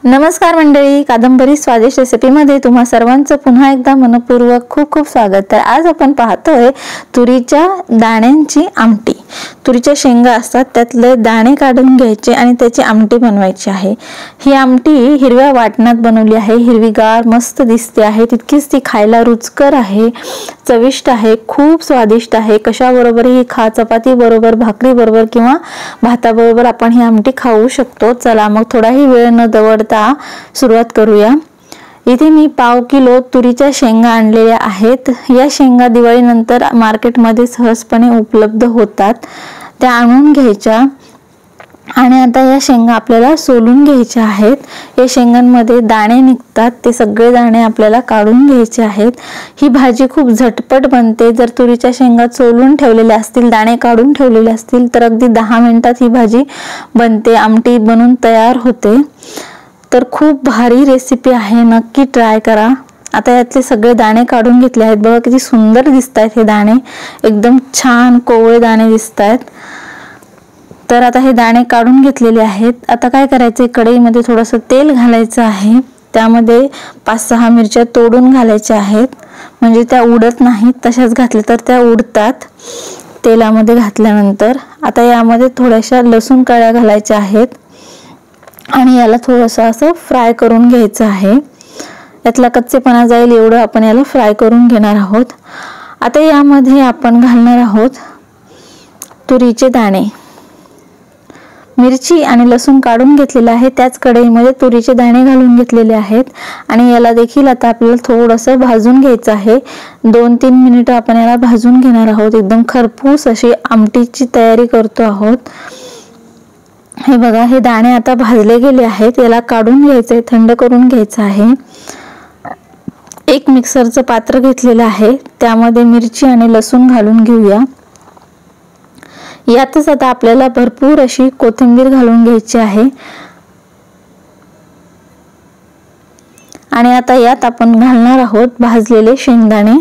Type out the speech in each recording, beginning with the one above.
नमस्कार मंडळी, कादंबरी स्वादिष्ट रेसिपीमध्ये तुम्हा सर्वांचं पुन्हा एकदा मनपूर्वक खूप खूप स्वागत। तर आज आपण पाहतोय तुरीच्या दाण्यांची आमटी। तुरीच्या शेंगा असतात त्यातले दाणे काढून घ्यायचे आणि त्याची आमटी बनवायची आहे। ही आमटी हिरव्या वाटणात बनवली आहे, हिरवीगार मस्त दिसते आहे, तितकीच ती खायला रुचकर आहे, चविष्ट आहे, खूप स्वादिष्ट आहे। कशाबरोबरही खा, चपाती बरोबर, भाकरी बरोबर किंवा भाताबरोबर आपण ही आमटी खाऊ शकतो। चला मग थोडाही वेळ न दवडता सुरुवात करूया। इथे मी पाव किलो तुरीच्या शेंगा आणलेल्या आहेत। या शेंगा दिवाळीनंतर मार्केटमध्ये सहजपणे उपलब्ध होतात, त्या आणून घ्यायच्या आणि आता या शेंगा आपल्याला सोलून घ्यायच्या आहेत। या शेंगांमध्ये दाणे निघतात, ते सगळे दाणे आपल्याला काढून घ्यायचे आहेत। ही भाजी खूप झटपट बनते। जर तुरीच्या शेंगा सोलून ठेवलेल्या असतील, दाणे काढून ठेवलेले असतील तर अगदी 10 मिनिटात ही भाजी बनते, आमटी बनून तयार होते। तर खूप भारी रेसिपी आहे, नक्की ट्राय करा। आता यातले सगळे दाणे काढून घेतले आहेत, बघा किती सुंदर दिसतायत हे दाणे, एकदम छान कोवळे दाणे दिसतायत। तर आता हे दाणे काढून घेतलेले आहेत। आता काय करायचे, कढईमध्ये थोडंसं तेल घालायचं आहे, त्यामध्ये 5-6 मिरच्या तोडून घालायच्या आहेत, म्हणजे त्या उडत नाहीत, तशाच घातल्या तर त्या उडतात तेलामध्ये घातल्यानंतर। आता यामध्ये थोड्याशा लसूण कळ्या घालायच्या आहेत आणि याला थोडंसं असं फ्राय करून घ्यायचं आहे। यातला कच्चेपणा जाईल एवढं आपण याला फ्राय करून घेणार आहोत। आता यामध्ये आपण घालणार आहोत तुरीचे दाणे, मिरची आणि लसूण काढून घेतलेला आहे, त्याच कढईमध्ये तुरीचे दाणे घालून घेतलेले आहेत आणि याला देखील आता आपल्याला थोडंसं भाजून घ्यायचं आहे। 2-3 मिनिटं आपण याला भाजून घेणार आहोत। एकदम खरपूस अशी आमटीची तयारी करतो आहोत। हे बघा, हे दाणे आता भाजले गेले आहेत, याला काढून घ्यायचे, थंड करून घ्यायचं आहे। एक मिक्सरचं पात्र घेतलेलं आहे, त्यामध्ये मिरची आणि लसूण घालून घेऊया। यातच आता आपल्याला भरपूर अशी कोथिंबीर घालून घ्यायची आहे आणि आता यात आपण घालणार आहोत भाजलेले शेंगदाणे।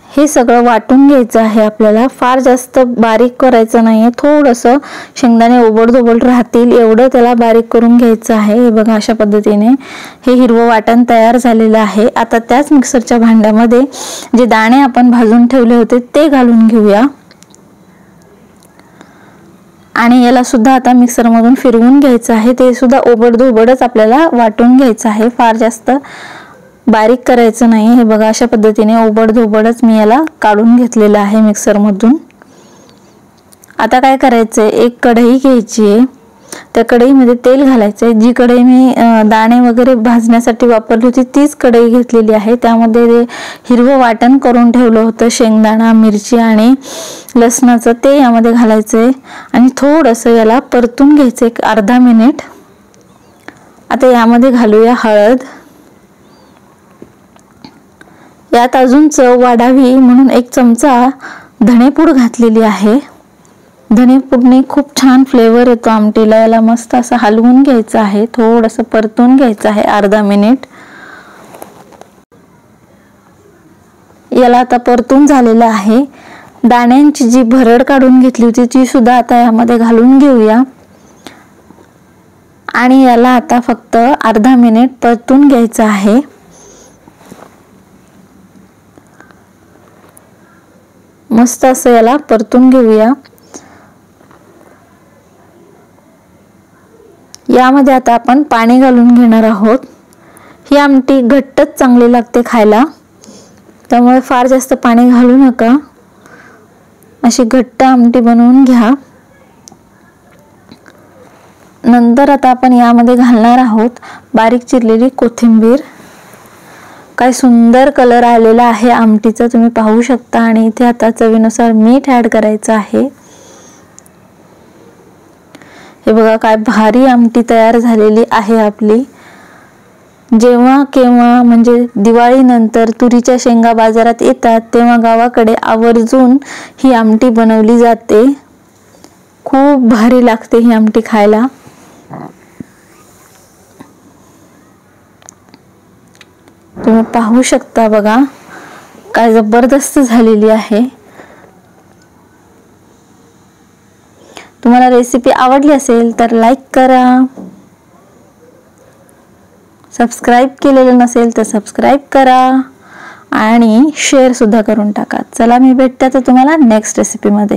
हे सगळं वाटून घ्यायचं आहे आपल्याला, फार जास्त बारीक करायचं नाहीये, थोडंसं शेंगदाणे ओबडधोबड राहतील एवढं त्याला बारीक करून घ्यायचं आहे। हे बघा, अशा पद्धतीने हे हिरवं वाटण तयार झालेलं आहे। आता त्याच मिक्सरच्या भांड्यामध्ये जे दाणे आपण भाजून ठेवले होते ते घालून घेऊया आणि याला सुद्धा आता मिक्सर मधून फिरवून घ्यायचं आहे। ते सुद्धा ओबडधोबडच आपल्याला वाटून घ्यायचं आहे, फार जास्त बारीक करायचं नाही। हे बघा, अशा पद्धतीने ओबडधोबडच मी याला काढून घेतलेलं आहे मिक्सर मधून। आता काय करायचंय, एक कढई घ्यायची आहे, त्या कढईमध्ये तेल घालायचंय। जी कढई मी दाणे वगैरे भाजण्यासाठी वापरली होती तीच कढई घेतलेली आहे, त्यामध्ये हिरवं वाटण करून ठेवलं होतं, शेंगदाणा, मिरची आणि लसणाचं, ते यामध्ये घालायचंय आणि थोडंसं याला परतून घ्यायचं एक अर्धा मिनिट। आता यामध्ये घालूया हळद, यात अजून चव वाढावी म्हणून 1 चमचा धणेपूड घातलेली आहे। धणेपूडने खूप छान फ्लेवर येतो आमटीला। याला मस्त असं हलवून घ्यायचं आहे, थोडंसं परतून घ्यायचं आहे अर्धा मिनिट। याला आता परतून झालेलं आहे। दाण्यांची जी भरड काढून घेतली होती ती सुद्धा आता यामध्ये घालून घेऊया आणि याला आता फक्त अर्धा मिनिट परतून घ्यायचं आहे। मस्त असं याला परतून घेऊया। यामध्ये आता आपण पाणी घालून घेणार आहोत। ही आमटी घट्टच चांगली लागते खायला, त्यामुळे फार जास्त पाणी घालू नका, अशी घट्ट आमटी बनवून घ्या। नंतर आता आपण यामध्ये घालणार आहोत बारीक चिरलेली कोथिंबीर। काय सुंदर कलर आलेला आहे आमटीचा, तुम्ही पाहू शकता। आणि इथे आता चवीनुसार मीठ ऍड करायचं आहे। हे बघा, काय भारी आमटी तयार झालेली आहे आपली। जेव्हा केव्हा म्हणजे दिवाळीनंतर तुरीच्या शेंगा बाजारात येतात तेव्हा गावाकडे आवर्जून ही आमटी बनवली जाते, खूप भारी लागते ही आमटी खायला। तुम्ही पाहू शकता, बघा काय जबरदस्त झालेली आहे। तुम्हाला रेसिपी आवडली असेल तर लाईक करा, सबस्क्राईब केलेलं नसेल तर सबस्क्राईब करा आणि शेअर सुद्धा करून टाका. चला मी भेटते आता तुम्हाला नेक्स्ट रेसिपीमध्ये.